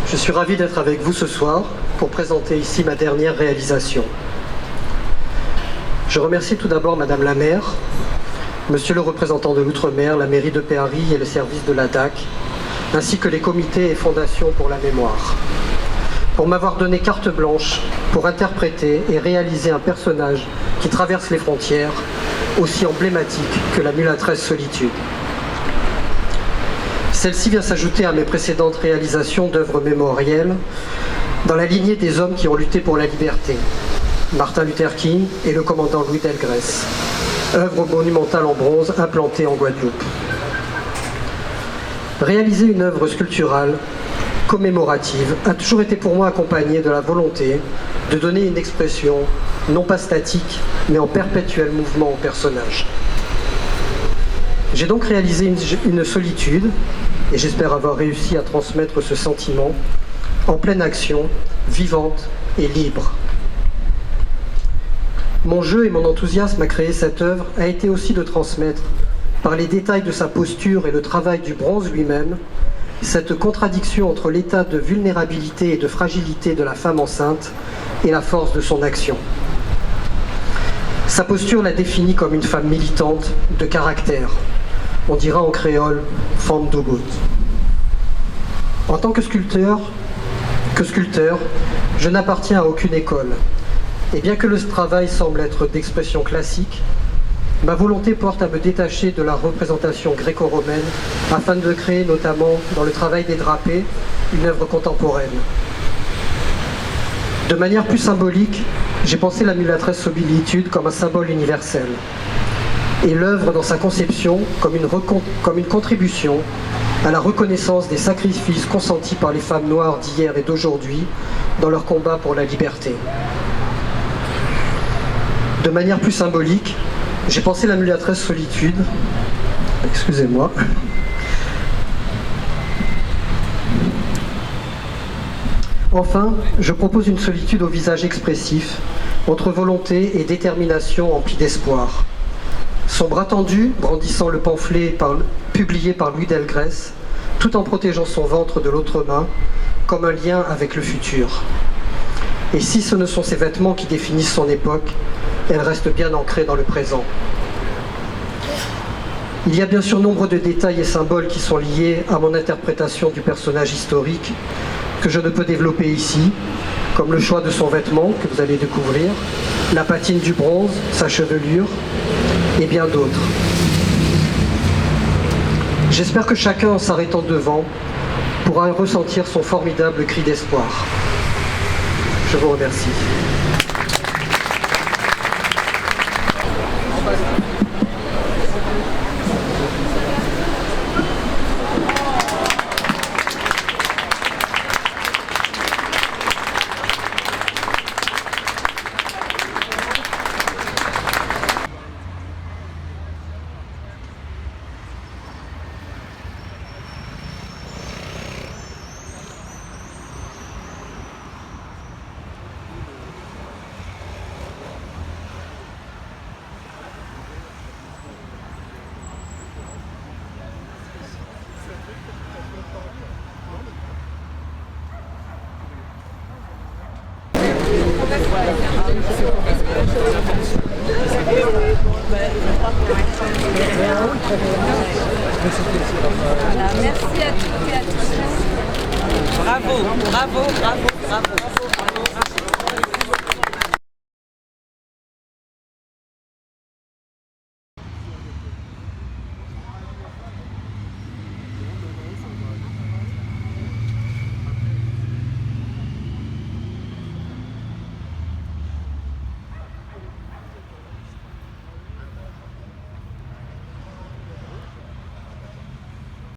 Je suis ravi d'être avec vous ce soir pour présenter ici ma dernière réalisation. Je remercie tout d'abord Madame la maire, Monsieur le représentant de l'Outre-mer, la mairie de Paris et le service de la DAC, ainsi que les comités et fondations pour la mémoire, pour m'avoir donné carte blanche pour interpréter et réaliser un personnage qui traverse les frontières, aussi emblématique que la mulâtresse Solitude. Celle-ci vient s'ajouter à mes précédentes réalisations d'œuvres mémorielles dans la lignée des hommes qui ont lutté pour la liberté, Martin Luther King et le commandant Louis Delgrès, œuvre monumentale en bronze implantée en Guadeloupe. Réaliser une œuvre sculpturale commémorative a toujours été pour moi accompagnée de la volonté de donner une expression non pas statique, mais en perpétuel mouvement au personnage. J'ai donc réalisé une solitude, et j'espère avoir réussi à transmettre ce sentiment, en pleine action, vivante et libre. Mon jeu et mon enthousiasme à créer cette œuvre a été aussi de transmettre, par les détails de sa posture et le travail du bronze lui-même, cette contradiction entre l'état de vulnérabilité et de fragilité de la femme enceinte et la force de son action. Sa posture la définit comme une femme militante, de caractère. On dira en créole « femme dogot ». En tant que sculpteur, je n'appartiens à aucune école. Et bien que le travail semble être d'expression classique, ma volonté porte à me détacher de la représentation gréco-romaine afin de créer notamment dans le travail des drapés une œuvre contemporaine. De manière plus symbolique, j'ai pensé la mulâtresse Solitude comme un symbole universel et l'œuvre dans sa conception comme une contribution à la reconnaissance des sacrifices consentis par les femmes noires d'hier et d'aujourd'hui dans leur combat pour la liberté. De manière plus symbolique, j'ai pensé la mulâtresse Solitude, excusez-moi, enfin, je propose une solitude au visage expressif, entre volonté et détermination emplie d'espoir. Son bras tendu, brandissant le pamphlet publié par Louis Delgrès, tout en protégeant son ventre de l'autre main, comme un lien avec le futur. Et si ce ne sont ses vêtements qui définissent son époque, elle reste bien ancrée dans le présent. Il y a bien sûr nombre de détails et symboles qui sont liés à mon interprétation du personnage historique que je ne peux développer ici, comme le choix de son vêtement que vous allez découvrir, la patine du bronze, sa chevelure et bien d'autres. J'espère que chacun, en s'arrêtant devant, pourra ressentir son formidable cri d'espoir. Je vous remercie. Merci à toutes et à tous. Bravo, bravo, bravo, bravo.